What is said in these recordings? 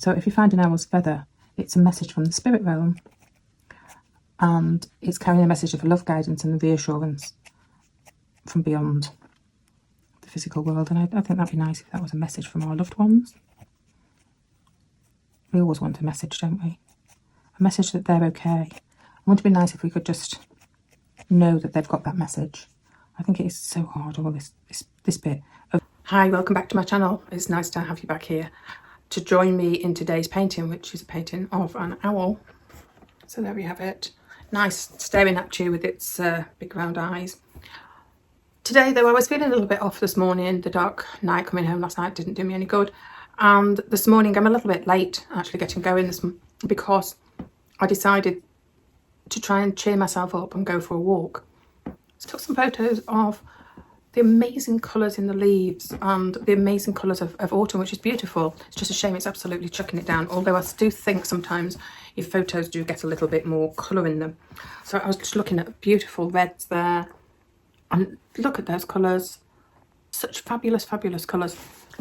So if you find an owl's feather, it's a message from the spirit realm, and it's carrying a message of love, guidance and reassurance from beyond the physical world. And I think that'd be nice if that was a message from our loved ones. We always want a message, don't we? A message that they're okay. Wouldn't it be nice if we could just know that they've got that message? I think it is so hard, all this bit of... Hi, welcome back to my channel. It's nice to have you back here to join me in today's painting, which is a painting of an owl. So there we have it. Nice, staring at you with its big round eyes. Today, though, I was feeling a little bit off this morning. The dark night coming home last night didn't do me any good. And this morning, I'm a little bit late actually getting going because I decided to try and cheer myself up and go for a walk. So I took some photos of the amazing colours in the leaves and the amazing colours of autumn, which is beautiful. It's just a shame it's absolutely chucking it down, although I do think sometimes your photos do get a little bit more colour in them. So I was just looking at beautiful reds there, and look at those colours, such fabulous colours.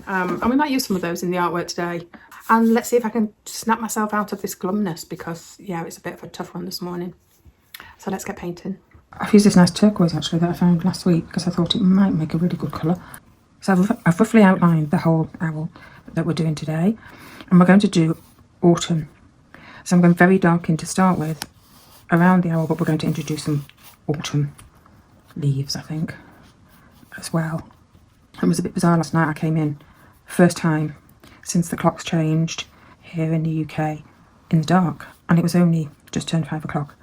And we might use some of those in the artwork today. And let's see if I can snap myself out of this glumness, because yeah, it's a bit of a tough one this morning. So let's get painting. I've used this nice turquoise actually that I found last week because I thought it might make a really good colour. So I've roughly outlined the whole owl that we're doing today, and we're going to do autumn. So I'm going very dark in to start with around the owl, but we're going to introduce some autumn leaves, I think, as well. It was a bit bizarre last night. I came in first time since the clocks changed here in the UK in the dark, and it was only just turned 5 o'clock.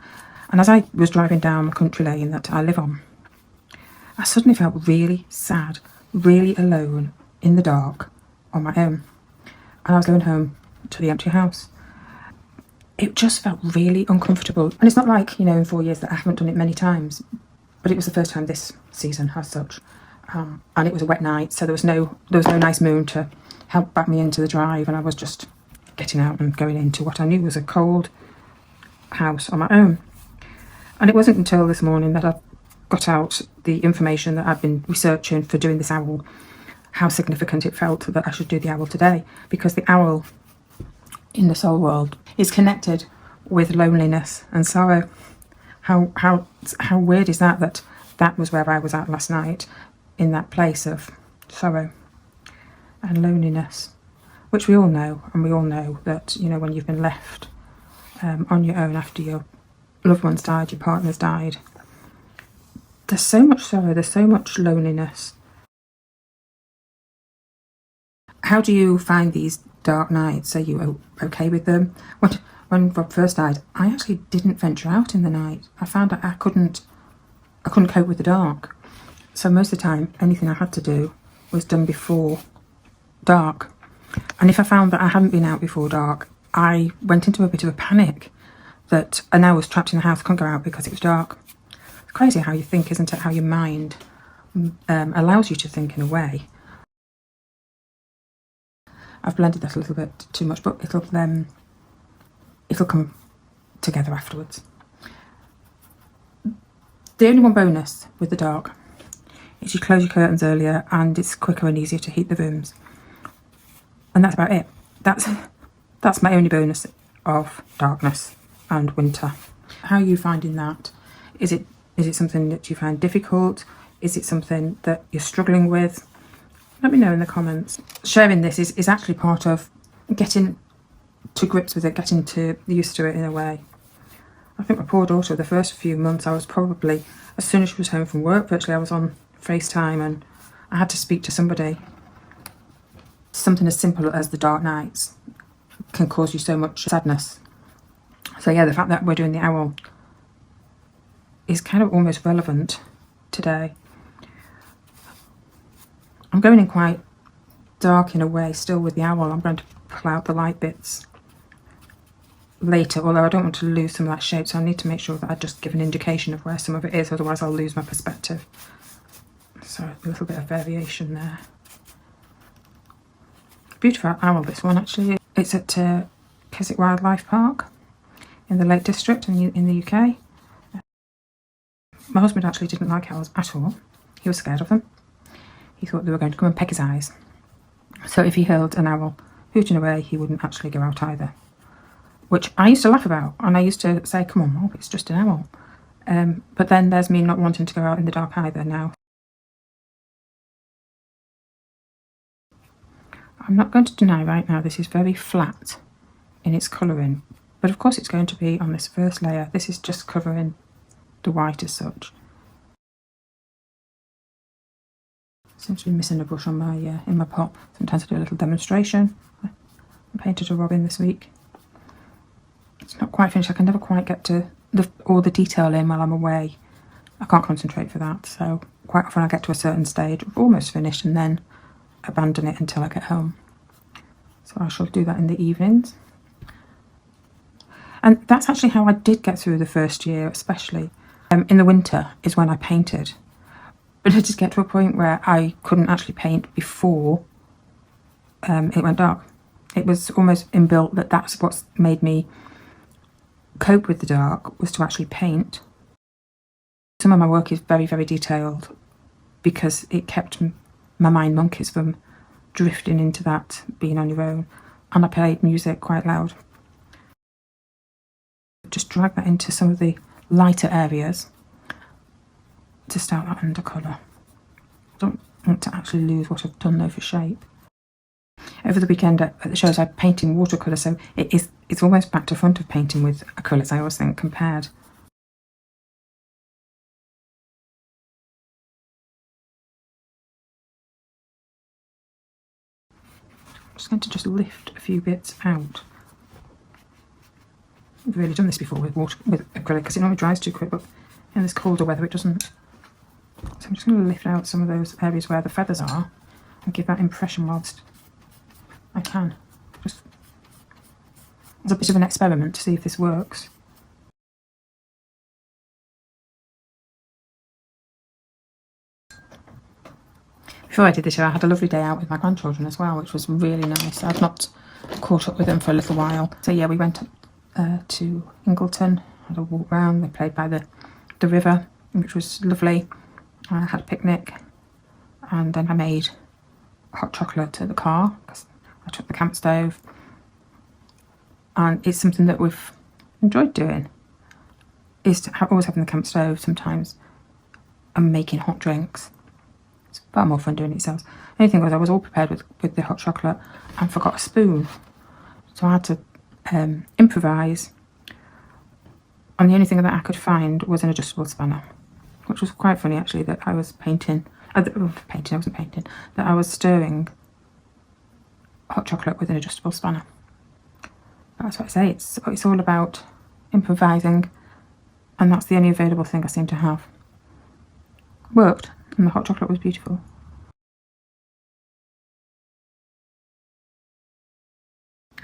And as I was driving down the country lane that I live on, I suddenly felt really sad, really alone in the dark on my own. And I was going home to the empty house. It just felt really uncomfortable. And it's not like, you know, in 4 years that I haven't done it many times, but it was the first time this season as such. And it was a wet night, so there was no nice moon to help back me into the drive, and I was just getting out and going into what I knew was a cold house on my own. And it wasn't until this morning that I got out the information that I'd been researching for doing this owl, how significant it felt that I should do the owl today, because the owl in the soul world is connected with loneliness and sorrow. How weird is that that was where I was at last night, in that place of sorrow and loneliness, which we all know. And we all know that, you know, when you've been left on your own after your loved ones died, your partner's died, there's so much sorrow, there's so much loneliness. How do you find these dark nights? Are you okay with them? When Rob first died, I actually didn't venture out in the night. I found that I couldn't cope with the dark. So most of the time, anything I had to do was done before dark. And if I found that I hadn't been out before dark, I went into a bit of a panic and I was trapped in the house, couldn't go out because it was dark. It's crazy how you think, isn't it? How your mind allows you to think in a way. I've blended that a little bit too much, but it'll come together afterwards. The only one bonus with the dark is you close your curtains earlier, and it's quicker and easier to heat the rooms. And that's about it. That's my only bonus of darkness and winter. How are you finding that? Is it something that you find difficult? Is it something that you're struggling with? Let me know in the comments. Sharing this is actually part of getting to grips with it, getting used to it in a way. I think my poor daughter, the first few months, I was probably, as soon as she was home from work, virtually I was on FaceTime and I had to speak to somebody. Something as simple as the dark nights can cause you so much sadness. So yeah, the fact that we're doing the owl is kind of almost relevant today. I'm going in quite dark in a way still with the owl. I'm going to pull out the light bits later, although I don't want to lose some of that shape, so I need to make sure that I just give an indication of where some of it is, otherwise I'll lose my perspective. So a little bit of variation there. Beautiful owl, this one actually. It's at Keswick Wildlife Park in the Lake District in the UK. My husband actually didn't like owls at all. He was scared of them. He thought they were going to come and peck his eyes. So if he held an owl hooting away, he wouldn't actually go out either. Which I used to laugh about, and I used to say, come on, Mom, it's just an owl. But then there's me not wanting to go out in the dark either now. I'm not going to deny right now this is very flat in its colouring, but of course it's going to be on this first layer. This is just covering the white as such. Seems to be missing a brush on my in my pot. Sometimes I do a little demonstration. I painted a robin this week. It's not quite finished. I can never quite get to all the detail in while I'm away. I can't concentrate for that, so quite often I get to a certain stage, almost finished, and then abandon it until I get home. So I shall do that in the evenings. And that's actually how I did get through the first year, especially. In the winter is when I painted. But I just get to a point where I couldn't actually paint before it went dark. It was almost inbuilt that that's what's made me cope with the dark, was to actually paint. Some of my work is very, very detailed because it kept my mind monkeys from drifting into that being on your own. And I played music quite loud. Just drag that into some of the lighter areas to start that undercolour. I don't want to actually lose what I've done though for shape. Over the weekend at the shows I'm painting watercolour, so it's almost back to front of painting with acrylics, I always think, compared. I'm just going to just lift a few bits out. I've really done this before with acrylic because it normally dries too quick, but in this colder weather it doesn't. So I'm just going to lift out some of those areas where the feathers are and give that impression whilst I can. Just as a bit of an experiment to see if this works. Before I did this, I had a lovely day out with my grandchildren as well, which was really nice. I'd not caught up with them for a little while. So yeah, we went to Ingleton, had a walk round, we played by the river, which was lovely. I had a picnic, and then I made hot chocolate at the car because I took the camp stove, and it's something that we've enjoyed doing, is to always having the camp stove sometimes and making hot drinks. It's far more fun doing it yourselves. The only thing was I was all prepared with the hot chocolate and forgot a spoon, so I had to improvise, and the only thing that I could find was an adjustable spanner, which was quite funny actually, that I was painting, I wasn't painting, that I was stirring hot chocolate with an adjustable spanner. But that's what I say, it's all about improvising, and that's the only available thing I seem to have. Worked, and the hot chocolate was beautiful.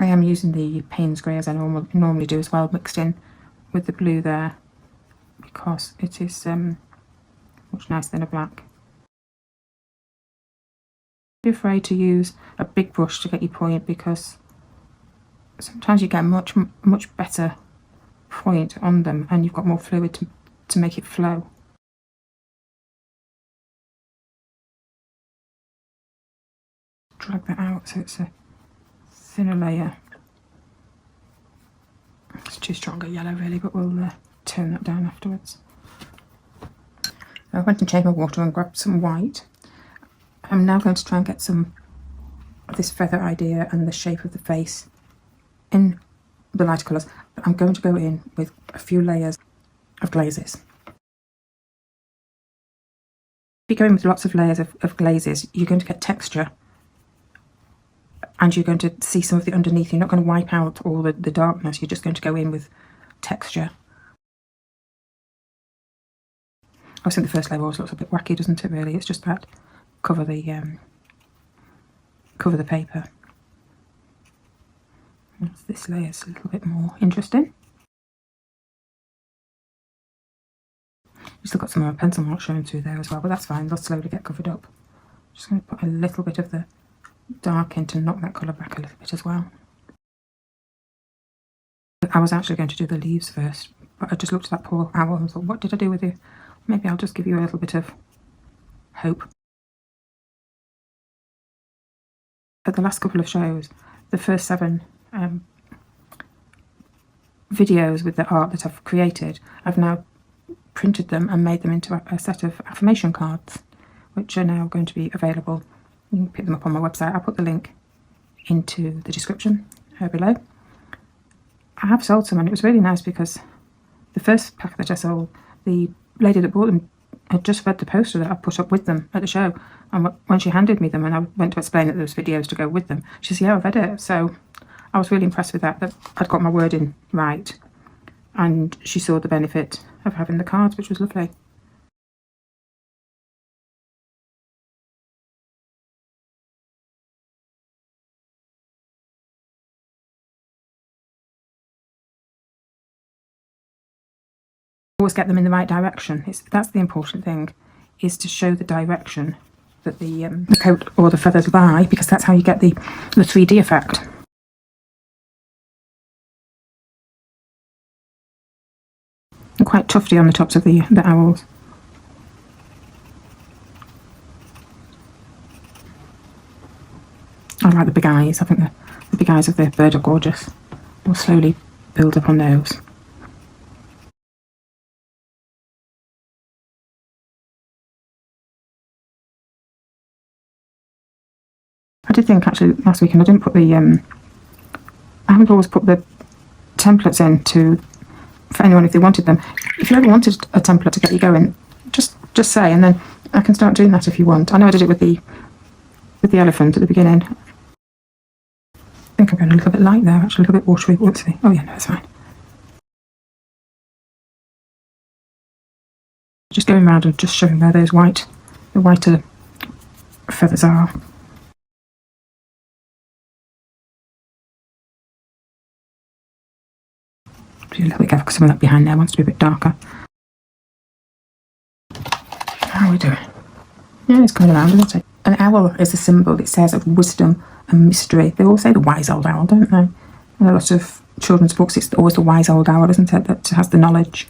I am using the Payne's grey as I normally do as well, mixed in with the blue there, because it is much nicer than a black. Don't be afraid to use a big brush to get your point, because sometimes you get much better point on them and you've got more fluid to make it flow. Drag that out so it's a thinner layer. It's too strong a yellow really, but we'll tone that down afterwards. I went and changed my water and grabbed some white. I'm now going to try and get some of this feather idea and the shape of the face in the lighter colours, but I'm going to go in with a few layers of glazes. If you go in with lots of layers of glazes, you're going to get texture, and you're going to see some of the underneath. You're not going to wipe out all the darkness, you're just going to go in with texture. I think the first layer always looks a bit wacky, doesn't it really? It's just that cover the paper. This layer's a little bit more interesting. You've still got some of my pencil marks showing through there as well, but that's fine, they'll slowly get covered up. Just going to put a little bit of the dark in to knock that colour back a little bit as well. I was actually going to do the leaves first, but I just looked at that poor owl and thought, what did I do with you? Maybe I'll just give you a little bit of hope. At the last couple of shows, the first 7 videos with the art that I've created, I've now printed them and made them into a set of affirmation cards, which are now going to be available. You can pick them up on my website. I'll put the link into the description below. I have sold some, and it was really nice because the first pack that I sold, the lady that bought them had just read the poster that I put up with them at the show, and when she handed me them and I went to explain that there was videos to go with them, she said, yeah, I've read it. So I was really impressed with that I'd got my wording right, and she saw the benefit of having the cards, which was lovely. Always get them in the right direction. That's the important thing, is to show the direction that the coat or the feathers lie, because that's how you get the 3D effect. And quite tufty on the tops of the owls. I like the big eyes. I think the big eyes of the bird are gorgeous. We'll slowly build up on those. I did think actually last weekend I didn't put the I haven't always put the templates in for anyone if they wanted them. If you ever wanted a template to get you going, just say, and then I can start doing that if you want. I know I did it with the elephant at the beginning. I think I'm going a little bit light there, actually, a little bit watery. Whoopsie. Oh yeah, no, it's fine. Just going around and just showing where those the whiter feathers are. Be a little bit careful because some of that behind there wants to be a bit darker. How are we doing? Yeah, it's coming around, isn't it? An owl is a symbol, it says, of wisdom and mystery. They all say the wise old owl, don't they? In a lot of children's books, it's always the wise old owl, isn't it, that has the knowledge.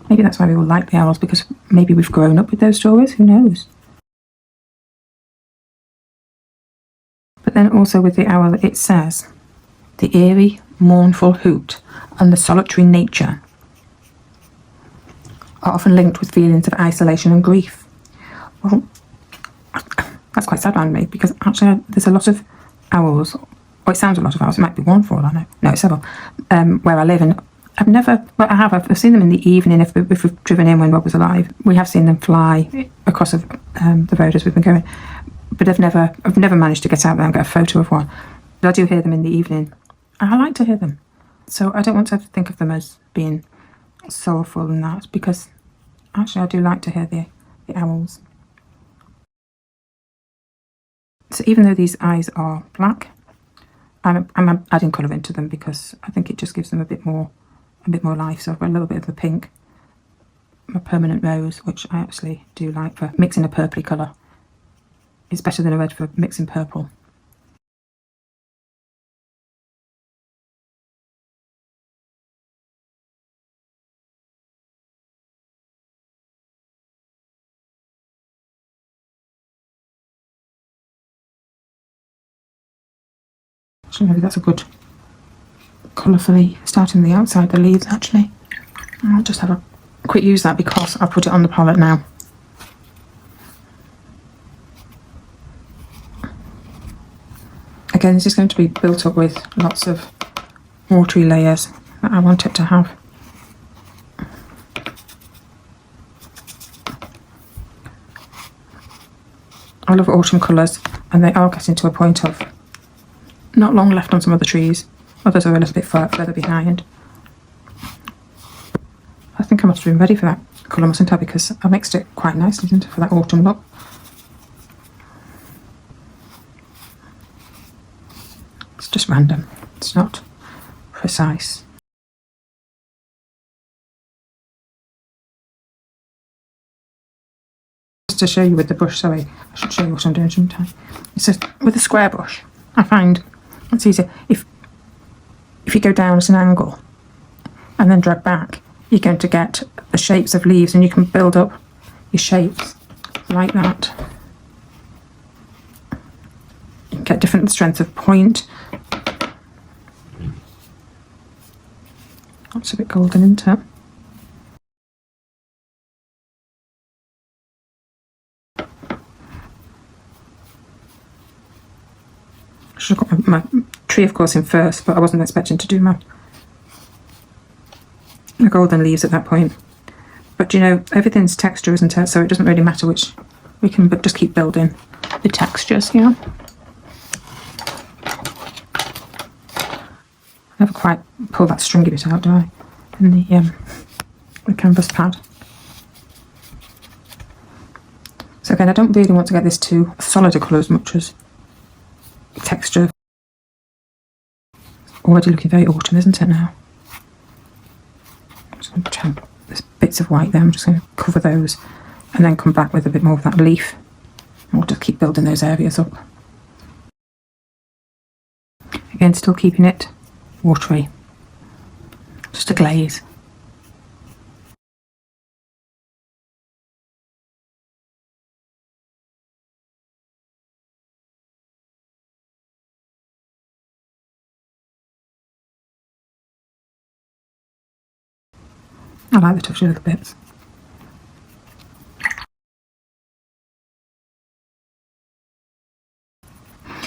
Maybe that's why we all like the owls, because maybe we've grown up with those stories, who knows? But then also with the owl, it says, the eerie, mournful hoot and the solitary nature are often linked with feelings of isolation and grief. Well, that's quite sad on me, because actually there's a lot of owls, or it sounds a lot of owls, it might be one for all I know, no, it's several, where I live, and I've never, well I have, I've seen them in the evening if we've driven in when Rob was alive. We have seen them fly across the road as we've been going, but I've never managed to get out there and get a photo of one. But I do hear them in the evening. I like to hear them, so I don't want to think of them as being soulful and that, because actually I do like to hear the owls. So even though these eyes are black, I'm adding colour into them because I think it just gives them a bit more life. So I've got a little bit of the pink, my permanent rose, which I actually do like for mixing a purpley colour. It's better than a red for mixing purple. So maybe that's a good colour for starting the outside, the leaves actually. I'll just have a quick use that because I've put it on the palette now. Again, this is going to be built up with lots of watery layers that I want it to have. I love autumn colours, and they are getting to a point of not long left on some of the trees. Others are a little bit further behind. I think I must have been ready for that colour, mustn't I? Because I mixed it quite nicely, didn't I, for that autumn look. It's just random. It's not precise. Just to show you with the brush, sorry, I should show you what I'm doing sometime. It's just with a square brush, I find it's easier. If you go down at an angle and then drag back, you're going to get the shapes of leaves, and you can build up your shapes like that. get different strength of point. That's a bit golden, isn't it? I should have got my tree, of course, in first, but I wasn't expecting to do the golden leaves at that point. But you know, everything's texture, isn't it? So it doesn't really matter which. We can just keep building the textures, yeah. I never quite pull that stringy bit out, do I? In the canvas pad. So again, I don't really want to get this to a solider colour as much as texture. Already looking very autumn, isn't it now? I'm just going to try, there's bits of white there, I'm just going to cover those and then come back with a bit more of that leaf. And we'll just keep building those areas up. Again, still keeping it watery. Just a glaze. I like the touchy little bits.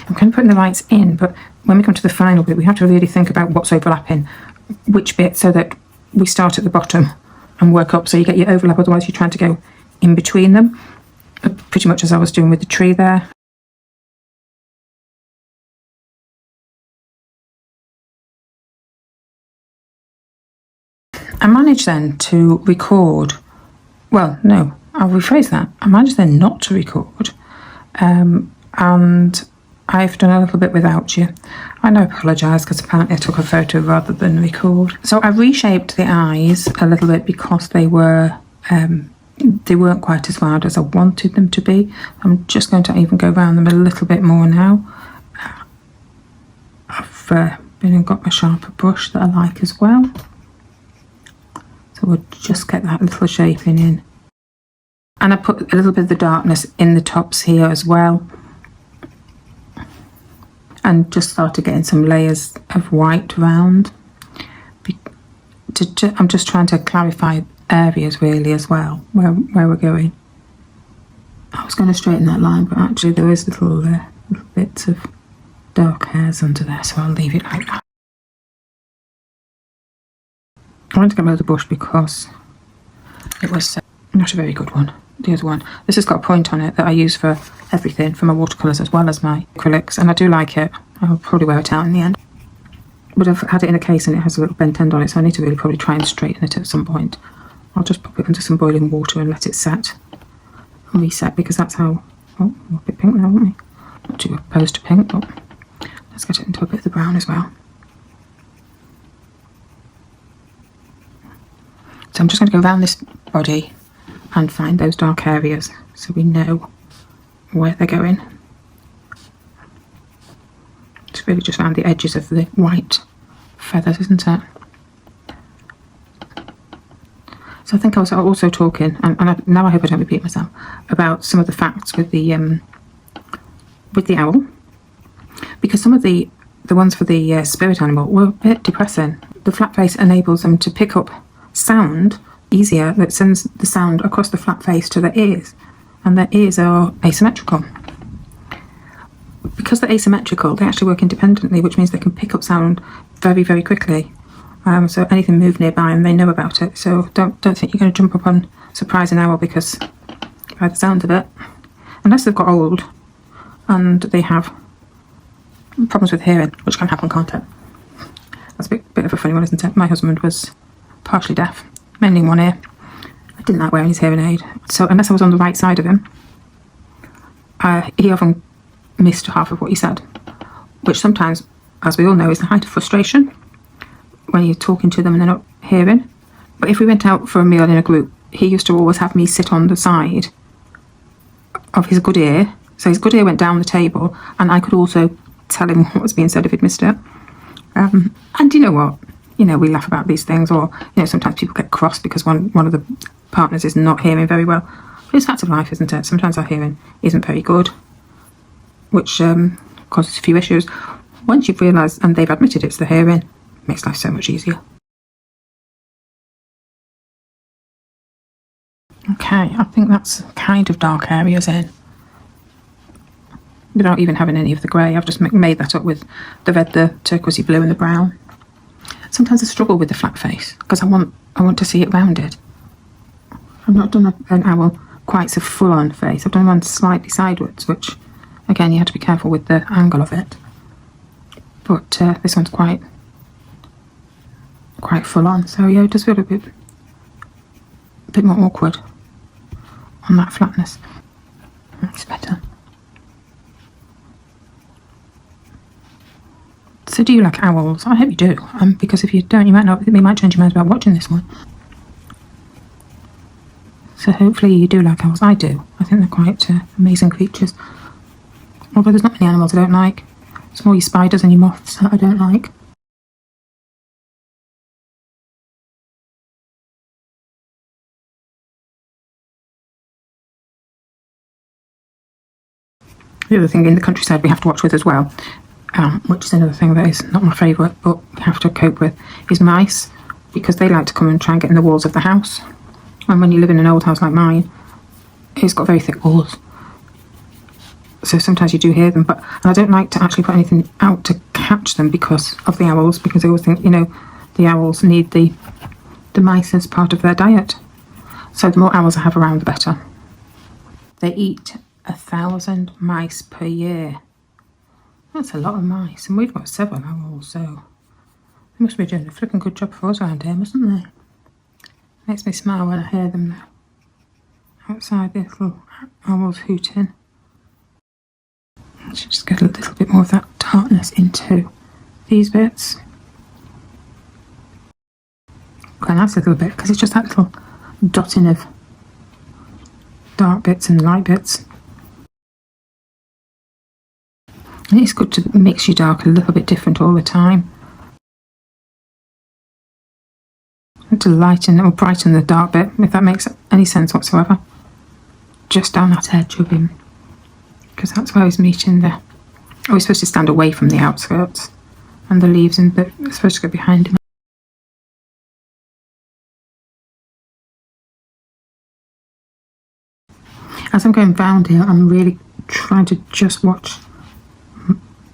I'm kind of putting the lights in, but when we come to the final bit, we have to really think about what's overlapping, which bit, so that we start at the bottom and work up, so you get your overlap, otherwise you're trying to go in between them, pretty much as I was doing with the tree there. I managed then to record, well, no, I'll rephrase that. I managed then not to record, and I've done a little bit without you. And I apologise because apparently I took a photo rather than record. So I reshaped the eyes a little bit because they weren't quite as round as I wanted them to be. I'm just going to even go around them a little bit more now. I've been and got my sharper brush that I like as well. So we'll just get that little shaping in. And I put a little bit of the darkness in the tops here as well. And just started getting some layers of white round. I'm just trying to clarify areas really as well, where we're going. I was going to straighten that line, but actually there is little bits of dark hairs under there, so I'll leave it like that. I wanted to get rid of the brush because it was not a very good one. The other one. This has got a point on it that I use for everything, for my watercolours as well as my acrylics, and I do like it. I'll probably wear it out in the end. But I've had it in a case and it has a little bent end on it, so I need to really probably try and straighten it at some point. I'll just pop it into some boiling water and let it set. And reset, because that's how... Oh, we're a bit pink now, aren't we? Not too opposed to pink, but let's get it into a bit of the brown as well. So I'm just going to go around this body and find those dark areas so we know where they're going. It's really just around the edges of the white feathers, isn't it? So I think I was also talking, and now I hope I don't repeat myself, about some of the facts with the owl, because some of the ones for the spirit animal were a bit depressing. The flat face enables them to pick up sound easier. That sends the sound across the flat face to their ears, and their ears are asymmetrical. Because they're asymmetrical, they actually work independently, which means they can pick up sound very, very quickly. So anything move nearby and they know about it. So don't think you're going to jump up on surprise an owl because by the sound of it, unless they've got old and they have problems with hearing, which can happen, can't it? That's a bit of a funny one, isn't it? My husband was partially deaf, mainly in one ear. I didn't like wearing his hearing aid. So unless I was on the right side of him, he often missed half of what he said, which sometimes, as we all know, is the height of frustration when you're talking to them and they're not hearing. But if we went out for a meal in a group, he used to always have me sit on the side of his good ear. So his good ear went down the table and I could also tell him what was being said if he'd missed it. And you know what? You know, we laugh about these things, or, you know, sometimes people get cross because one of the partners is not hearing very well. But it's facts of life, isn't it? Sometimes our hearing isn't very good, which causes a few issues. Once you've realised and they've admitted it's the hearing, it makes life so much easier. Okay, I think that's kind of dark areas in. Without even having any of the grey, I've just made that up with the red, the turquoisey blue and the brown. Sometimes I struggle with the flat face because I want to see it rounded. I've not done an owl quite so full-on face. I've done one slightly sideways, which again you have to be careful with the angle of it. But this one's quite full-on, so yeah, it does feel a bit more awkward on that flatness. That's better. So do you like owls? I hope you do, because if you don't, you might change your mind about watching this one. So hopefully you do like owls. I do. I think they're quite amazing creatures. Although there's not many animals I don't like. It's more your spiders and your moths that I don't like. The other thing in the countryside we have to watch with as well, which is another thing that is not my favourite, but we have to cope with, is mice, because they like to come and try and get in the walls of the house. And when you live in an old house like mine, it's got very thick walls. So sometimes you do hear them, and I don't like to actually put anything out to catch them because of the owls, because I always think, the owls need the mice as part of their diet. So the more owls I have around, the better. They eat 1,000 mice per year. That's a lot of mice, and we've got several owls, so they must be doing a flipping good job for us around here, mustn't they? Makes me smile when I hear them now. Outside, the little owls hooting. I should just get a little bit more of that darkness into these bits. Quite a nice little bit, because it's just that little dotting of dark bits and light bits. And it's good to mix your dark a little bit different all the time. And to lighten or brighten the dark bit, if that makes any sense whatsoever. Just down that edge of him. Because that's where he's meeting the... Oh, he's supposed to stand away from the outskirts. And the leaves and the supposed to go behind him. As I'm going round here, I'm really trying to just watch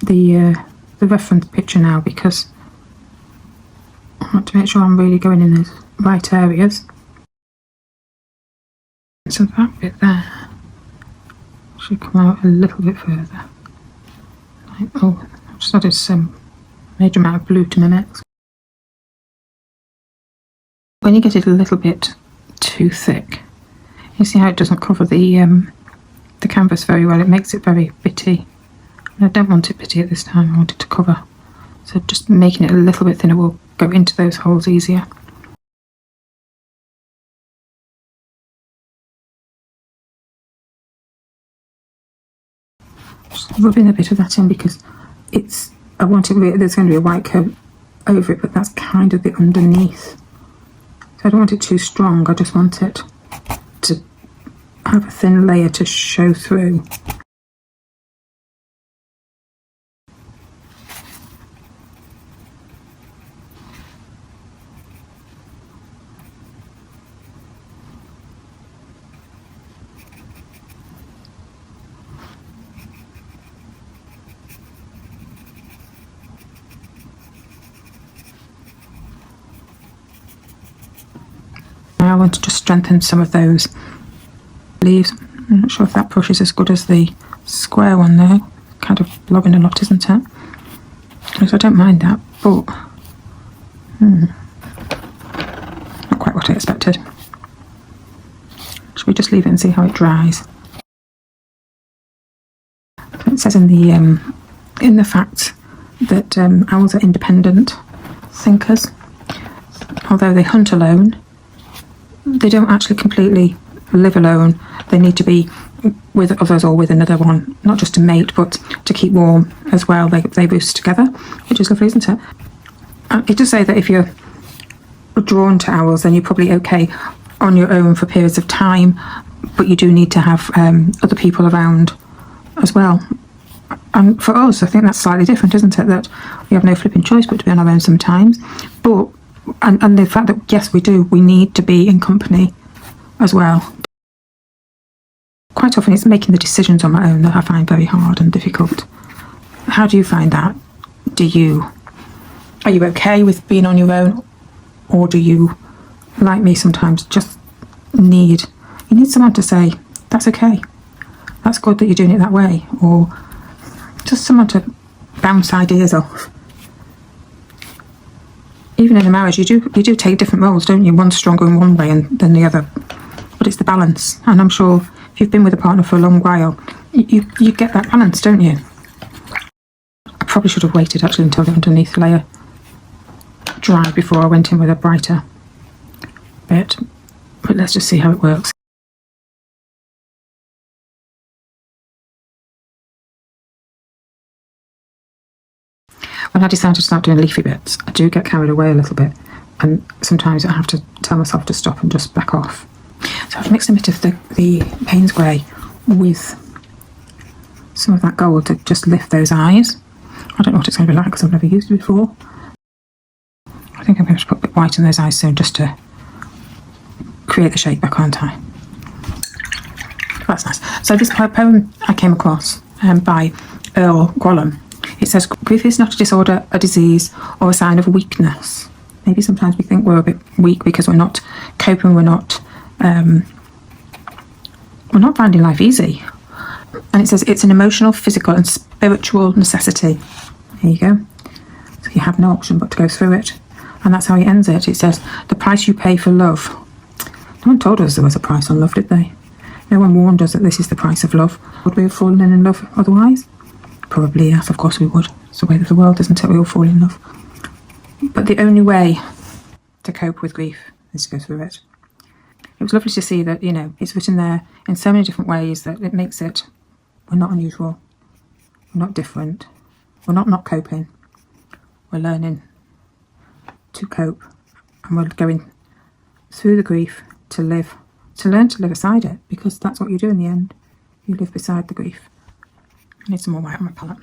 the reference picture now, because I want to make sure I'm really going in the right areas. So that bit there should come out a little bit further. Oh, I've just added some major amount of blue to my mix. When you get it a little bit too thick, you see how it doesn't cover the canvas very well. It makes it very bitty. And I don't want it bitty at this time. I want it to cover. So just making it a little bit thinner will go into those holes easier. Just rubbing a bit of that in because I want it, there's going to be a white coat over it, but that's kind of the underneath. So I don't want it too strong. I just want it to have a thin layer to show through. I want to just strengthen some of those leaves. I'm not sure if that brush is as good as the square one there. Kind of blobbing a lot, isn't it? So I don't mind that, but not quite what I expected. Should we just leave it and see how it dries? It says in the fact that owls are independent thinkers. Although they hunt alone, they don't actually completely live alone. They need to be with others or with another one, not just to mate, but to keep warm as well. They roost together, which is lovely, isn't it? It does say that if you're drawn to owls, then you're probably okay on your own for periods of time, but you do need to have other people around as well. And for us, I think that's slightly different, isn't it? That we have no flipping choice but to be on our own sometimes. But, and the fact that, yes, we do, we need to be in company as well. Quite often it's making the decisions on my own that I find very hard and difficult. How do you find that? Are you okay with being on your own? Or do you, like me sometimes, just you need someone to say, that's okay, that's good that you're doing it that way, or just someone to bounce ideas off. Even in a marriage, you do take different roles, don't you? One's stronger in one way than the other, but it's the balance. And I'm sure if you've been with a partner for a long while, you get that balance, don't you? I probably should have waited actually until the underneath layer dried before I went in with a brighter bit, but let's just see how it works. When I decided to start doing leafy bits, I do get carried away a little bit, and sometimes I have to tell myself to stop and just back off. So I've mixed a bit of the Payne's grey with some of that gold to just lift those eyes. I don't know what it's going to be like because I've never used it before. I think I'm going to put a bit white in those eyes soon just to create the shape back, aren't I? That's nice. So this poem I came across by Earl Gwallham. It says, grief is not a disorder, a disease, or a sign of weakness. Maybe sometimes we think we're a bit weak because we're not coping, we're not finding life easy. And it says it's an emotional, physical and spiritual necessity. Here you go. So you have no option but to go through it. And that's how he ends it. It says, the price you pay for love. No one told us there was a price on love, did they? No one warned us that this is the price of love. Would we have fallen in love otherwise? Probably yes, of course we would. It's the way of the world, isn't it? We all fall in love. But the only way to cope with grief is to go through it. It was lovely to see that, it's written there in so many different ways that it makes it, we're not unusual, we're not different, we're not coping, we're learning to cope, and we're going through the grief to learn to live beside it, because that's what you do in the end. You live beside the grief. I need some more white on my palette.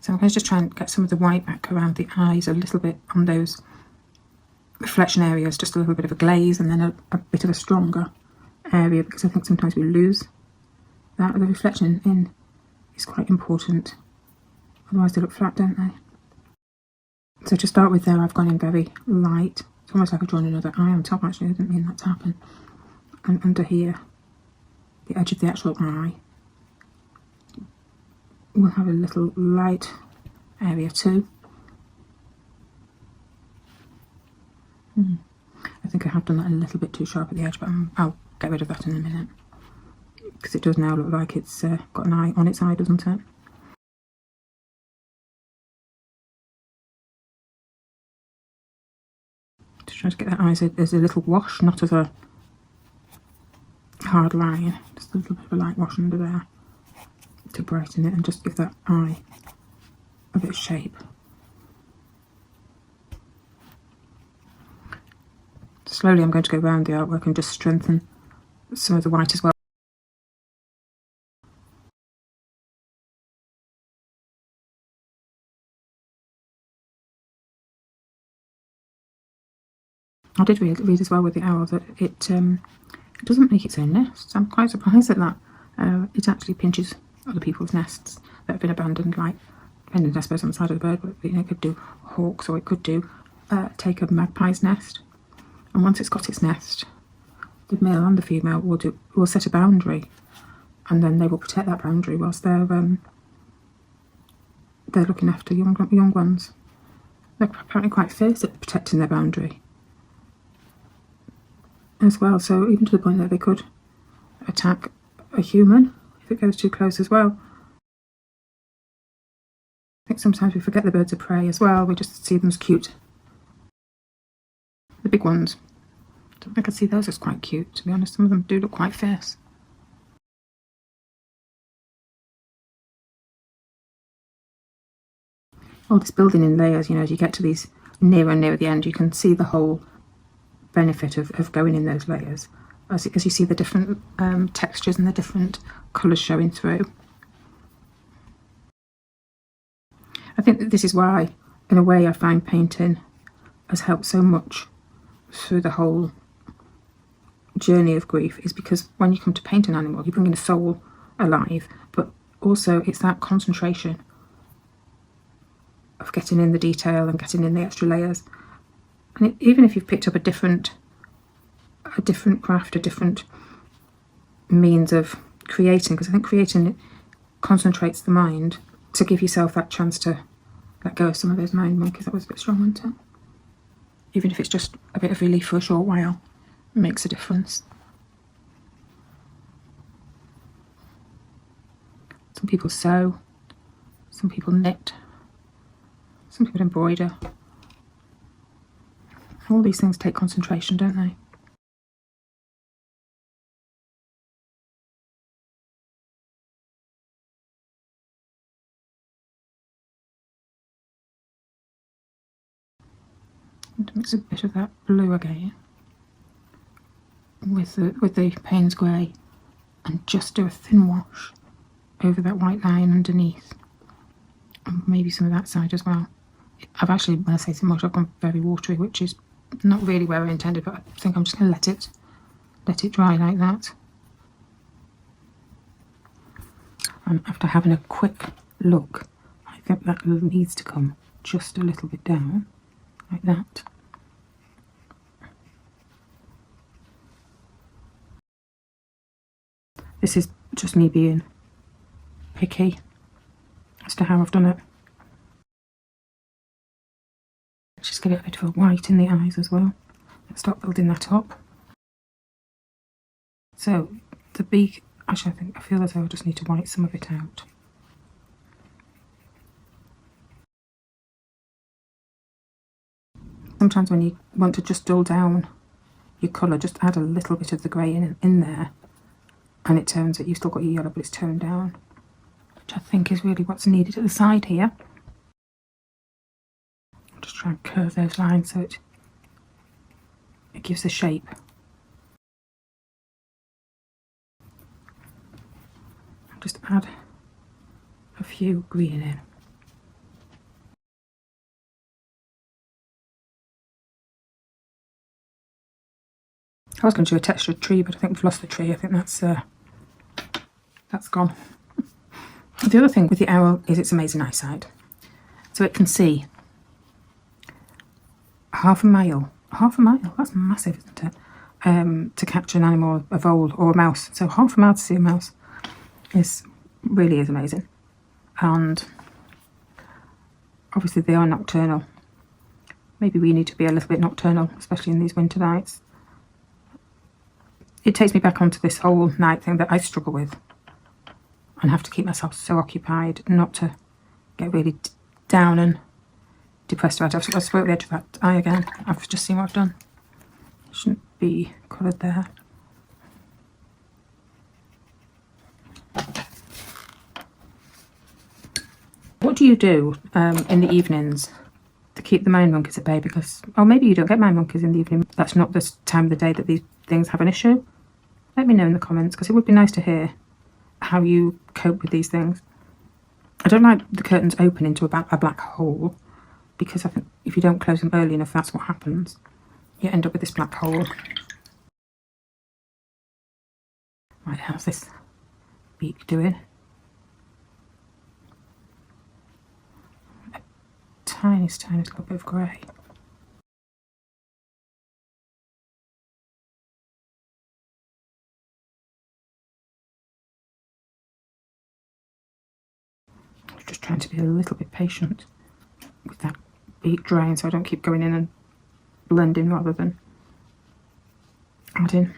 So I'm going to just try and get some of the white back around the eyes a little bit on those reflection areas, just a little bit of a glaze and then a bit of a stronger area, because I think sometimes we lose that. The reflection in is quite important, otherwise they look flat, don't they? So to start with there, I've gone in very light. It's almost like I've drawn another eye on top. Actually, I didn't mean that to happen. And under here, the edge of the actual eye, we'll have a little light area too. I think I have done that a little bit too sharp at the edge, but I'll get rid of that in a minute, because it does now look like it's got an eye on its eye, doesn't it? Just try to get that eye as a little wash, not as a hard line, just a little bit of a light wash under there to brighten it and just give that eye a bit of shape. Slowly I'm going to go around the artwork and just strengthen some of the white as well. I did read as well with the owl that it doesn't make its own nests. I'm quite surprised at that. It actually pinches other people's nests that have been abandoned, like, depending I suppose on the side of the bird, but it could do hawks, or it could do take a magpie's nest. And once it's got its nest, the male and the female will set a boundary, and then they will protect that boundary whilst they're looking after young ones. They're apparently quite fierce at protecting their boundary as well, so even to the point that they could attack a human if it goes too close as well. I think sometimes we forget the birds of prey as well, we just see them as cute. The big ones, I don't think I see those as quite cute, to be honest. Some of them do look quite fierce. All this building in layers, as you get to these nearer and nearer the end, you can see the whole benefit of going in those layers as you see the different textures and the different colours showing through. I think that this is why, in a way, I find painting has helped so much through the whole journey of grief, is because when you come to paint an animal, you're bringing a soul alive, but also it's that concentration of getting in the detail and getting in the extra layers. And even if you've picked up a different craft, a different means of creating, because I think creating concentrates the mind to give yourself that chance to let go of some of those mind monkeys. That was a bit strong, wasn't it? Even if it's just a bit of relief for a short while, it makes a difference. Some people sew, some people knit, some people embroider. All these things take concentration, don't they? And mix a bit of that blue again with the Payne's grey, and just do a thin wash over that white line underneath, and maybe some of that side as well. I've actually, when I say thin wash, I've gone very watery, which is not really where I intended, but I think I'm just going to let it dry like that. And after having a quick look, I think that needs to come just a little bit down, like that. This is just me being picky as to how I've done it. Just give it a bit of a white in the eyes as well. Let's start building that up. So the beak, actually I feel as though I just need to white some of it out. Sometimes when you want to just dull down your colour, just add a little bit of the grey in there, and it turns it. You've still got your yellow, but it's toned down, which I think is really what's needed at the side here. Just try and curve those lines so it gives the shape. Just add a few green in. I was going to do a textured tree, but I think we've lost the tree. I think that's gone. The other thing with the owl is its amazing eyesight. So it can see half a mile, that's massive, isn't it? To capture an animal, a vole or a mouse. So half a mile to see a mouse really is amazing. And obviously they are nocturnal. Maybe we need to be a little bit nocturnal, especially in these winter nights. It takes me back onto this whole night thing that I struggle with and have to keep myself so occupied not to get really down and depressed about it. I've spoiled the edge of that eye again. I've just seen what I've done. It shouldn't be coloured there. What do you do in the evenings to keep the mind monkeys at bay? Because, or maybe you don't get mind monkeys in the evening. That's not the time of the day that these things have an issue. Let me know in the comments, because it would be nice to hear how you cope with these things. I don't like the curtains open into a black hole, because I think if you don't close them early enough, that's what happens. You end up with this black hole. Right, how's this beak doing? A tiniest little bit of grey. I'm just trying to be a little bit patient with that beak drying, so I don't keep going in and blending rather than adding.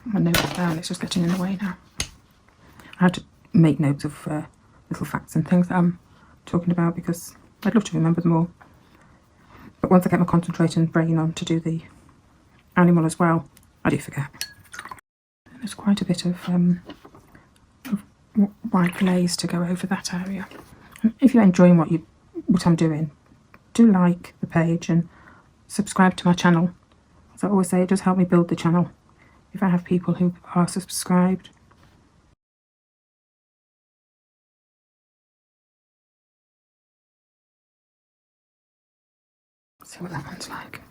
My notes down, it's just getting in the way now. I had to make notes of little facts and things that I'm talking about, because I'd love to remember them all. But once I get my concentrating brain on to do the animal as well, I do forget. There's quite a bit of white glaze to go over that area. If you're enjoying what I'm doing, do like the page and subscribe to my channel. As I always say, it does help me build the channel if I have people who are subscribed. See what that one's like.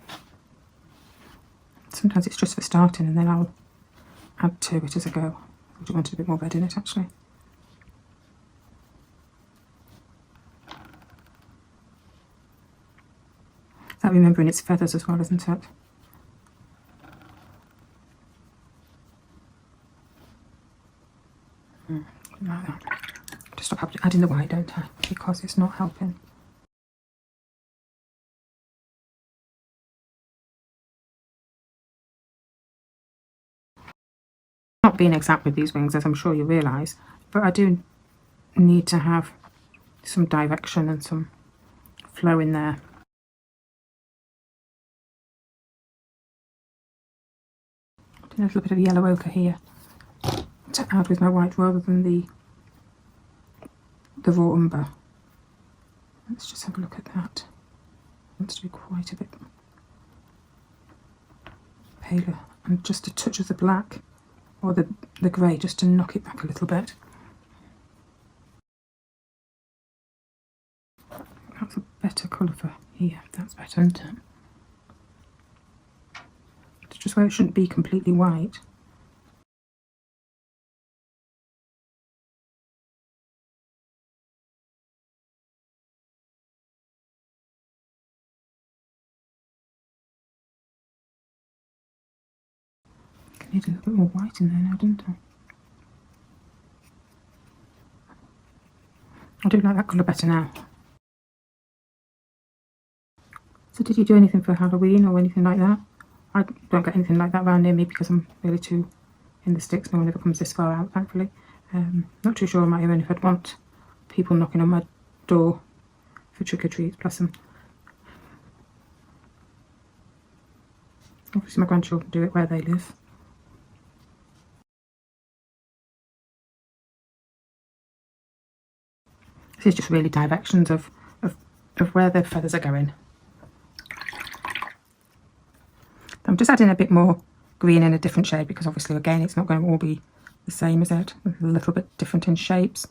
Sometimes it's just for starting and then I'll add to it as I go. I just wanted a bit more red in it actually. That remembering its feathers as well, isn't it? Like that. Just stop adding the white, don't I? Because it's not helping. Not being exact with these wings, as I'm sure you realise, but I do need to have some direction and some flow in there. A little bit of yellow ochre here to add with my white rather than the raw umber. Let's just have a look at that. It wants to be quite a bit paler, and just a touch of the black or the grey just to knock it back a little bit. That's a better colour for here. That's better, isn't it? It's just where it shouldn't be completely white. I need a little bit more white in there now, don't I? I do like that colour better now. So did you do anything for Halloween or anything like that? I don't get anything like that around near me because I'm really too in the sticks. No one ever comes this far out, thankfully. Not too sure on my own if I'd want people knocking on my door for trick-or-treats, bless them. Obviously my grandchildren do it where they live. This is just really directions of where the feathers are going. I'm just adding a bit more green in a different shade because obviously again it's not going to all be the same, is it? A little bit different in shapes,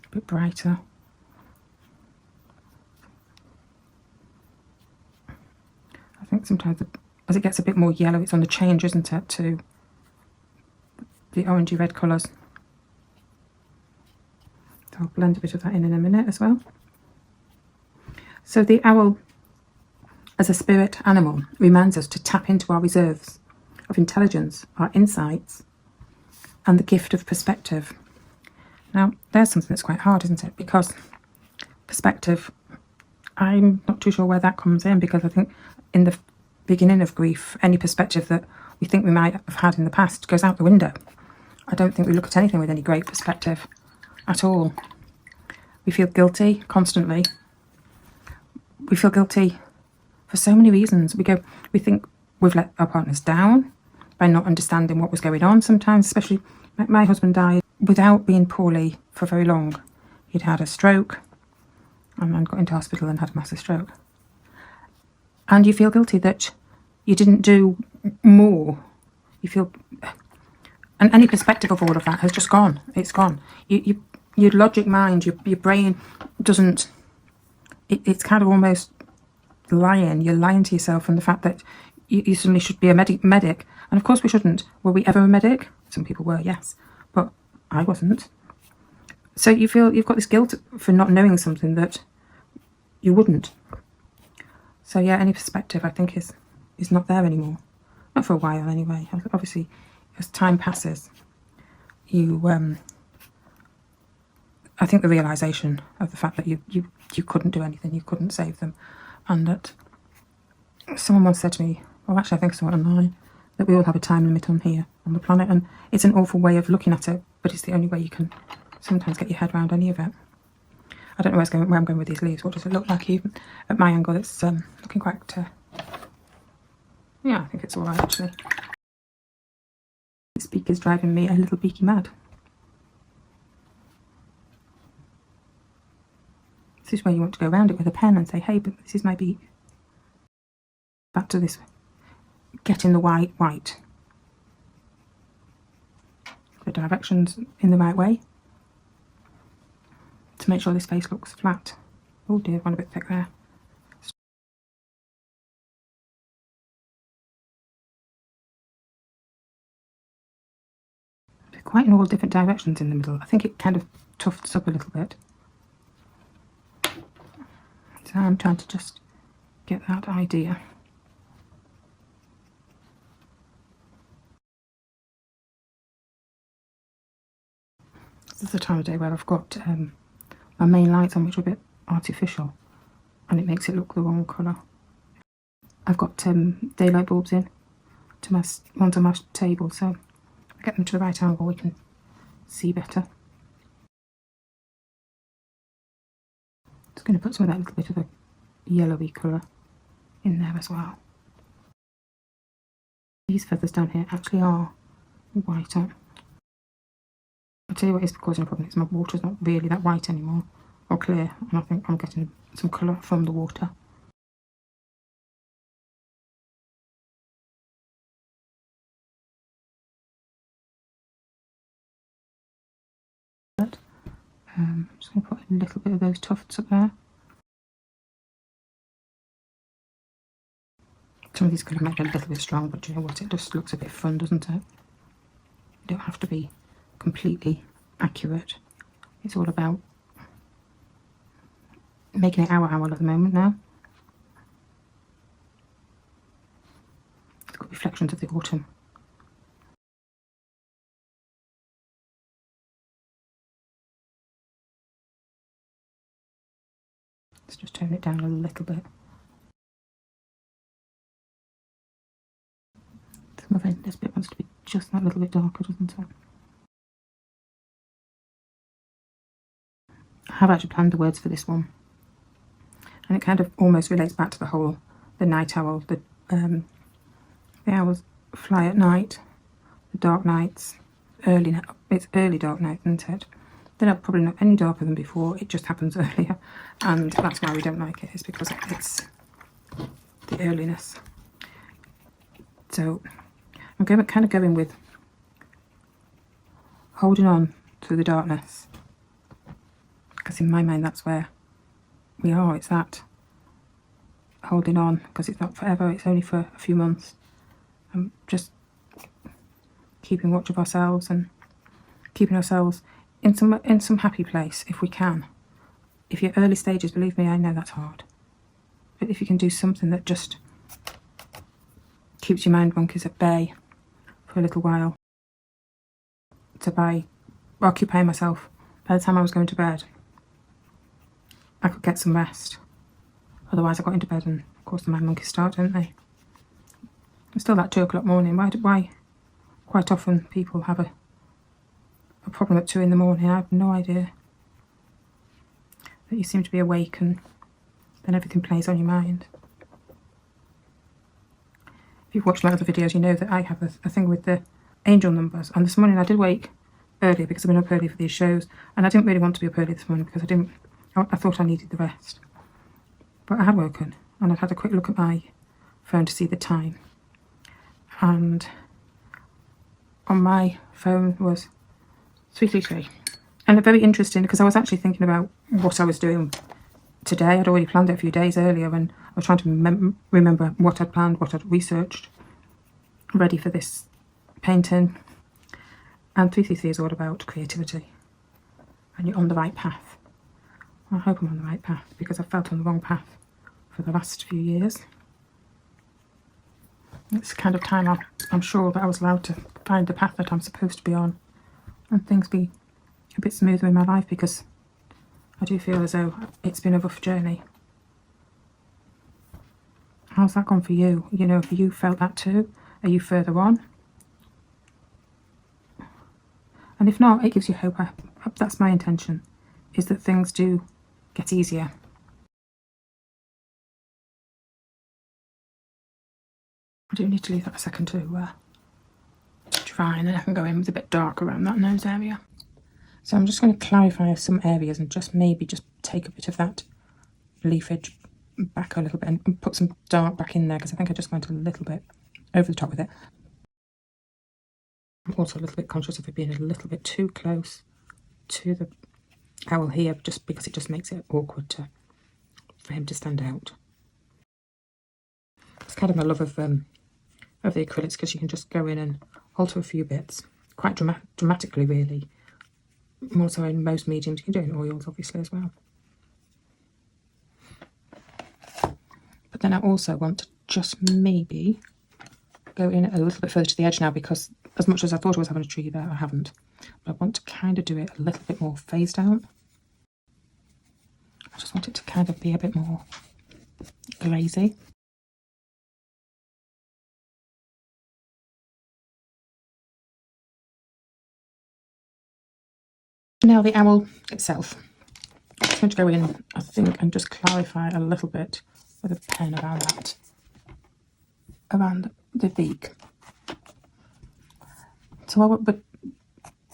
a bit brighter. I think sometimes as it gets a bit more yellow it's on the change, isn't it, to the orangey red colours. So I'll blend a bit of that in a minute as well. So the owl as a spirit animal reminds us to tap into our reserves of intelligence, our insights, and the gift of perspective. Now, there's something that's quite hard, isn't it? Because perspective, I'm not too sure where that comes in, because I think in the beginning of grief, any perspective that we think we might have had in the past goes out the window. I don't think we look at anything with any great perspective at all. We feel guilty constantly. We feel guilty for so many reasons. We think we've let our partners down by not understanding what was going on sometimes, especially my husband died without being poorly for very long. He'd had a stroke and then got into hospital and had a massive stroke. And you feel guilty that you didn't do more. You feel, and any perspective of all of that has just gone. It's gone. Your logic mind, your brain doesn't, it's kind of almost lying. You're lying to yourself, and the fact that you suddenly should be a medic. And of course we shouldn't. Were we ever a medic? Some people were, yes, but I wasn't. So you feel you've got this guilt for not knowing something that you wouldn't. So yeah, any perspective I think is not there anymore. Not for a while anyway. Obviously, as time passes, I think the realisation of the fact that you couldn't do anything, you couldn't save them, and that someone once said to me, well actually I think I saw it online, that we all have a time limit on here on the planet, and it's an awful way of looking at it, but it's the only way you can sometimes get your head around any of it. I don't know where I'm going with these leaves. What does it look like even at my angle? It's looking quite, yeah, I think it's alright actually. This beak is driving me a little beaky mad. This is where you want to go around it with a pen and say, hey, but this is my beak. Back to this, getting the white. The directions in the right way to make sure this face looks flat. Oh dear, one a bit thick there. quite in all different directions in the middle. I think it kind of tufts up a little bit. So I'm trying to just get that idea. This is the time of day where I've got my main lights on, which are a bit artificial, and it makes it look the wrong colour. I've got daylight bulbs in to my ones on my table, so if I get them to the right angle we can see better. Just going to put some of that little bit of a yellowy colour in there as well. These feathers down here actually are white on. I'll tell you what is causing a problem, is my water's not really that white anymore, or clear, and I think I'm getting some colour from the water. I'm just going to put a little bit of those tufts up there. Some of these colours might be a little bit strong, but you know what, it just looks a bit fun, doesn't it? You don't have to be completely accurate. It's all about making it our owl at the moment now. It's got reflections of the autumn. Let's just tone it down a little bit. Some of it, this bit wants to be just that little bit darker, doesn't it? I have actually planned the words for this one, and it kind of almost relates back to the night owl. The owls fly at night, the dark nights, it's early dark night, isn't it? They're probably not any darker than before, it just happens earlier, and that's why we don't like it, is because it's the earliness. So I'm kind of going with holding on through the darkness, because in my mind that's where we are. It's that holding on, because it's not forever, it's only for a few months. Just keeping watch of ourselves and keeping ourselves in some happy place if we can. If you're early stages, believe me, I know that's hard, but if you can do something that just keeps your mind monkeys at bay for a little while, to occupying myself, by the time I was going to bed I could get some rest. Otherwise I got into bed and of course the mind monkeys start, don't they? It's still that 2 o'clock morning. Why quite often people have a problem at 2 in the morning. I have no idea. That you seem to be awake and then everything plays on your mind. If you've watched my other videos, you know that I have a thing with the angel numbers. And this morning I did wake earlier because I've been up early for these shows, and I didn't really want to be up early this morning because I thought I needed the rest. But I had woken and I'd had a quick look at my phone to see the time. And on my phone was 333. And very interesting, because I was actually thinking about what I was doing today. I'd already planned it a few days earlier, and I was trying to remember what I'd planned, what I'd researched, ready for this painting. And 333 is all about creativity, and you're on the right path. I hope I'm on the right path, because I've felt on the wrong path for the last few years. It's kind of time I'm sure that I was allowed to find the path that I'm supposed to be on, and things be a bit smoother in my life, because I do feel as though it's been a rough journey. How's that gone for you? You know, have you felt that too? Are you further on? And if not, it gives you hope. That's my intention, is that things do get easier. I do need to leave that a second to dry, and then I can go in with a bit dark around that nose area. So I'm just going to clarify some areas and maybe take a bit of that leafage back a little bit and put some dark back in there, because I think I just went a little bit over the top with it. I'm also a little bit conscious of it being a little bit too close to the owl here, just because it just makes it awkward for him to stand out. It's kind of my love of the acrylics, because you can just go in and alter a few bits quite dramatically, really. More so in most mediums. You can do it in oils, obviously, as well. But then I also want to just maybe go in a little bit further to the edge now, because as much as I thought I was having a tree there, I haven't. But I want to kind of do it a little bit more phased out. I just want it to kind of be a bit more glazy. Now the owl itself. I'm going to go in, I think, and just clarify a little bit with a pen around that, around the beak. So I will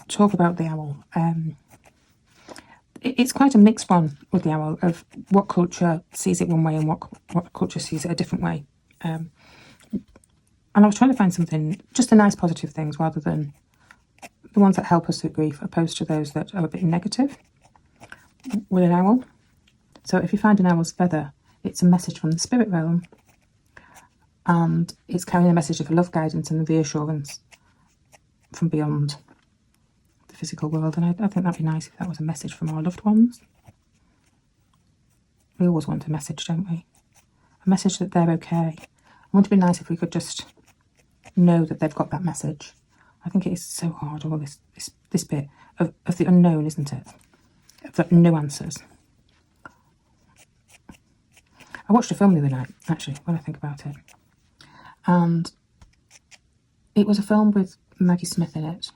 talk about the owl. It's quite a mixed one with the owl, of what culture sees it one way and what culture sees it a different way. And I was trying to find something, just the nice positive things, rather than the ones that help us through grief, opposed to those that are a bit negative with an owl. So if you find an owl's feather, it's a message from the spirit realm, and it's carrying a message of love, guidance and reassurance from beyond the physical world. And I think that'd be nice if that was a message from our loved ones. We always want a message, don't we? A message that they're okay. Wouldn't it be nice if we could just know that they've got that message? I think it is so hard, all this bit of the unknown, isn't it? Of the no answers. I watched a film the other night, actually, when I think about it. And it was a film with Maggie Smith in it.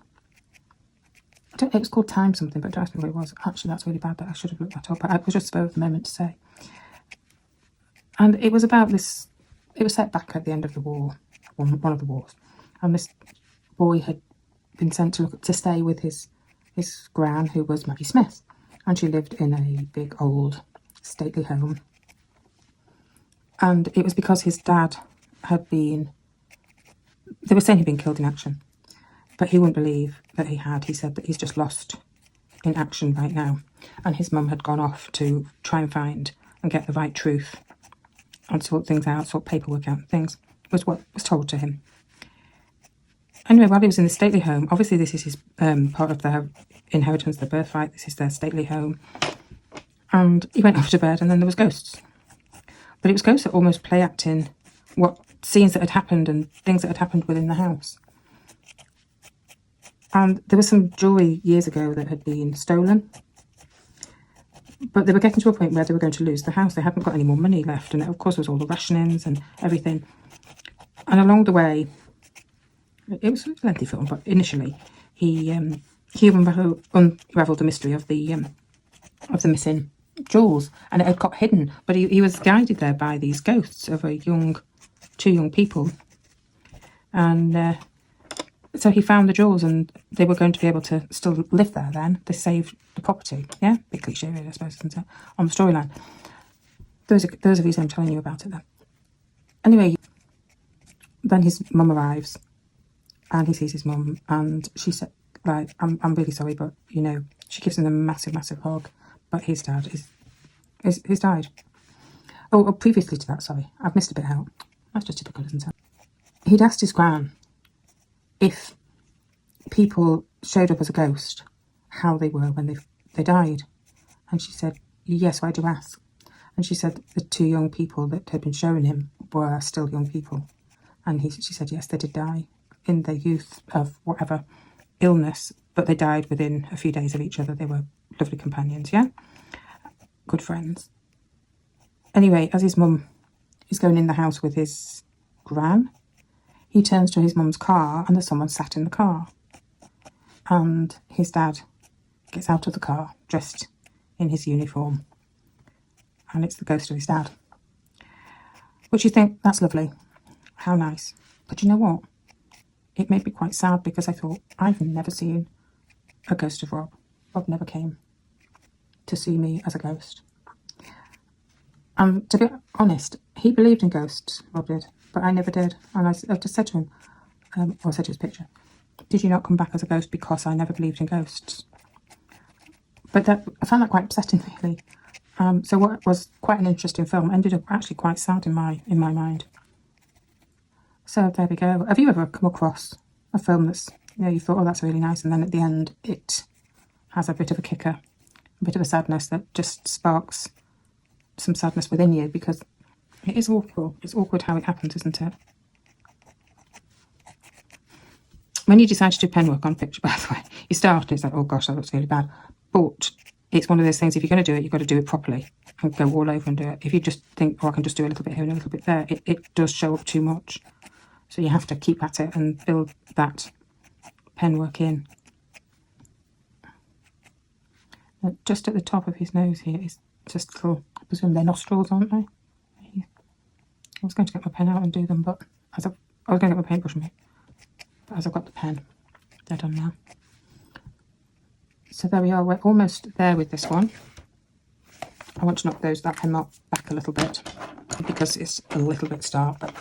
It was called Time something, but don't ask me what it was. Actually, that's really bad, that I should have looked that up. I was just spur of the moment to say. And it was about this, it was set back at the end of the war, one of the wars. And this boy had been sent to stay with his gran, who was Maggie Smith. And she lived in a big, old, stately home. And it was because his dad had been, they were saying he'd been killed in action, but he wouldn't believe that he had. He said that he's just lost in action right now. And his mum had gone off to try and find and get the right truth and sort things out, sort paperwork out and things, was what was told to him. Anyway, while he was in the stately home, obviously this is his part of their inheritance, their birthright, this is their stately home. And he went off to bed, and then there was ghosts. But it was ghosts that almost play acting what scenes that had happened and things that had happened within the house. And there was some jewellery years ago that had been stolen. But they were getting to a point where they were going to lose the house. They hadn't got any more money left. And of course, there was all the rationings and everything. And along the way, it was a lengthy film, but initially, he unravelled the mystery of the missing jewels, and it had got hidden. But he was guided there by these ghosts of two young people. And so he found the jewels, and they were going to be able to still live there then. They saved the property. Yeah, big cliche really, I suppose, isn't it? On the storyline. Those are reasons I'm telling you about it then. Anyway, then his mum arrives, and he sees his mum, and she said, like, I'm really sorry, but, you know, she gives him a massive, massive hug, but his dad is died. Oh, previously to that, sorry, I've missed a bit out. That's just typical, isn't it? He'd asked his gran if people showed up as a ghost, how they were when they died. And she said, yes, why do you ask? And she said the two young people that had been showing him were still young people. And she said, yes, they did die in their youth of whatever illness, but they died within a few days of each other. They were lovely companions, yeah? Good friends. Anyway, as his mum is going in the house with his gran, he turns to his mum's car, and there's someone sat in the car. And his dad gets out of the car, dressed in his uniform. And it's the ghost of his dad. Which you think, that's lovely. How nice. But you know what? It made me quite sad, because I thought, I've never seen a ghost of Rob. Rob never came to see me as a ghost. And to be honest, he believed in ghosts, Rob did, but I never did. And I just said to him, I said to his picture, did you not come back as a ghost because I never believed in ghosts? But I found that quite upsetting, really. So what was quite an interesting film ended up actually quite sad in my mind. So there we go. Have you ever come across a film that's you know, you thought, oh, that's really nice, and then at the end it has a bit of a kicker, a bit of a sadness that just sparks some sadness within you, because it is awkward. It's awkward how it happens, isn't it? When you decide to do pen work on picture, by the way, you start and it's like, oh gosh, that looks really bad. But it's one of those things, if you're going to do it, you've got to do it properly and go all over and do it. If you just think, oh, I can just do a little bit here and a little bit there, it does show up too much. So you have to keep at it and build that pen work in. Just at the top of his nose here is just little, I presume they're nostrils, aren't they? I was going to get my pen out and do them, but I was going to get my paintbrush with me. But as I've got the pen, they're done now. So there we are, we're almost there with this one. I want to knock that pen mark back a little bit because it's a little bit stark, but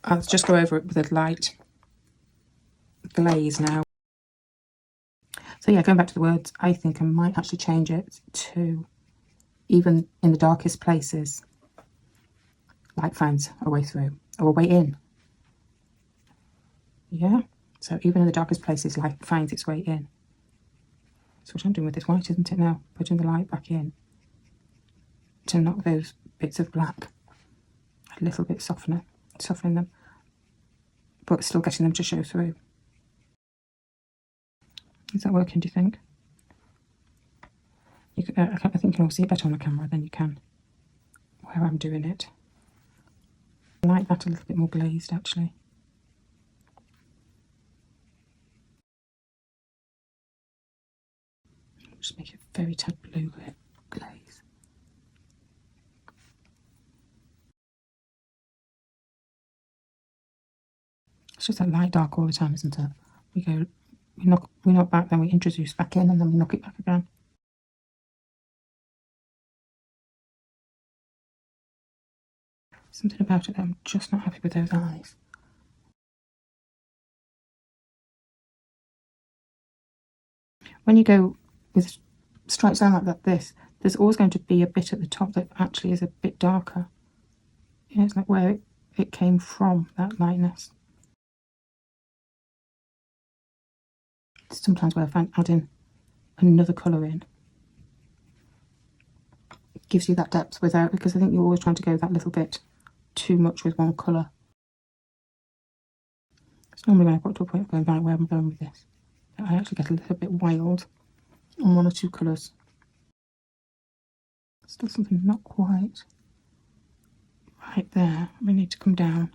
I'll just go over it with a light glaze now. So yeah, going back to the words, I think I might actually change it to, even in the darkest places, light finds a way through, or a way in. Yeah, so even in the darkest places, light finds its way in. That's what I'm doing with this white, isn't it now? Putting the light back in to knock those bits of black a little bit softening them, but still getting them to show through. Is that working, do you think? I think you can all see it better on the camera than you can where I'm doing it. I like that a little bit more glazed, actually. Just make it very tad blue glaze. It's just that light dark all the time, isn't it? We knock back, then we introduce back in, and then we knock it back again. Something about it that I'm just not happy with those eyes. When you go with stripes down like this, there's always going to be a bit at the top that actually is a bit darker. You know, it's like where it came from, that lightness. Sometimes where I find adding another colour in gives you that depth without, because I think you're always trying to go that little bit too much with one colour. It's normally when I've got to a point of going, right, where I'm going with this, that I actually get a little bit wild on one or two colours. Still something not quite right there. We need to come down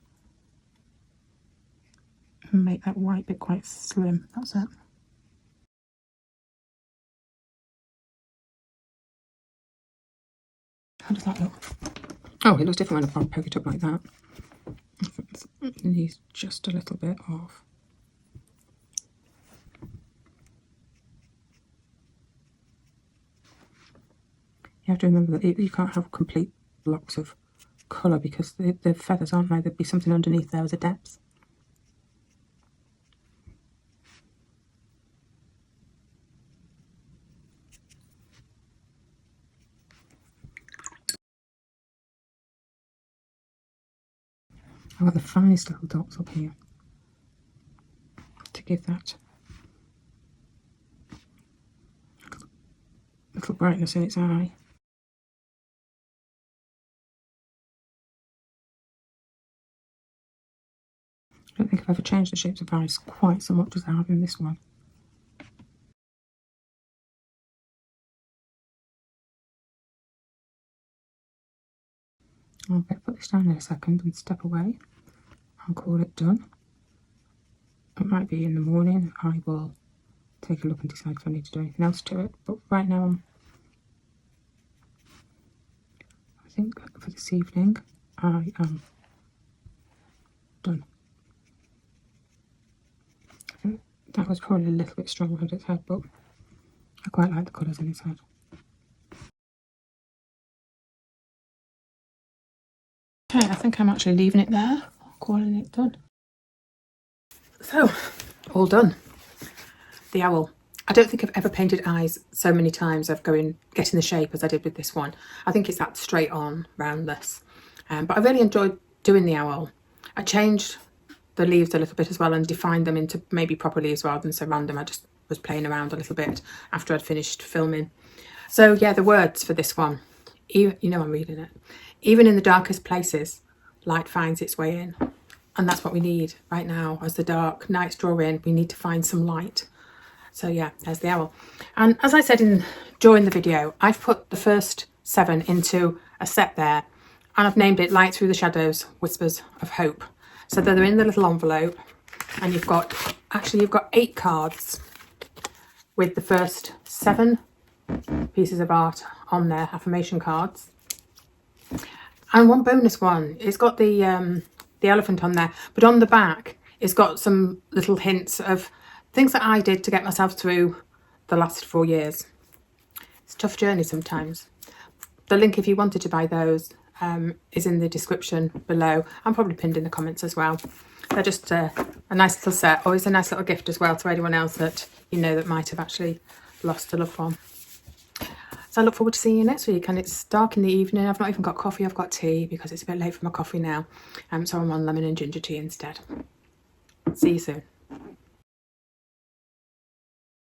and make that white bit quite slim. That's it. How does that look? Oh, it looks different when I poke it up like that. It needs just a little bit off. You have to remember that you can't have complete blocks of colour because the feathers aren't there. There'd be something underneath there as a depth. I've got the finest little dots up here to give that little brightness in its eye. I don't think I've ever changed the shapes of eyes quite so much as I have in this one. I'll put this down in a second and step away. I'll call it done. It might be in the morning. I will take a look and decide if I need to do anything else to it. But right now, I think for this evening, I am done. I think that was probably a little bit strong around its head, but I quite like the colours in its head. Okay, I think I'm actually leaving it there, calling it done. So, all done. The owl. I don't think I've ever painted eyes so many times of getting the shape as I did with this one. I think it's that straight on, roundless. But I really enjoyed doing the owl. I changed the leaves a little bit as well and defined them into maybe proper leaves rather than so random. I just was playing around a little bit after I'd finished filming. So yeah, the words for this one, even, you know I'm reading it. Even in the darkest places, light finds its way in. And that's what we need right now. As the dark nights draw in, we need to find some light. So yeah, there's the owl. And as I said during the video, I've put the first 7 into a set there, and I've named it Light Through the Shadows, Whispers of Hope. So they're in the little envelope, and you've got 8 cards with the first 7 pieces of art on there, affirmation cards. And one bonus one, it's got the elephant on there, but on the back it's got some little hints of things that I did to get myself through the last 4 years. It's a tough journey sometimes. The link, if you wanted to buy those, is in the description below. I'm probably pinned in the comments as well. They're just a nice little set. Always a nice little gift as well to anyone else that you know that might have actually lost a loved one. So I look forward to seeing you next week. And it's dark in the evening. I've not even got coffee. I've got tea because it's a bit late for my coffee now. So I'm on lemon and ginger tea instead. See you soon.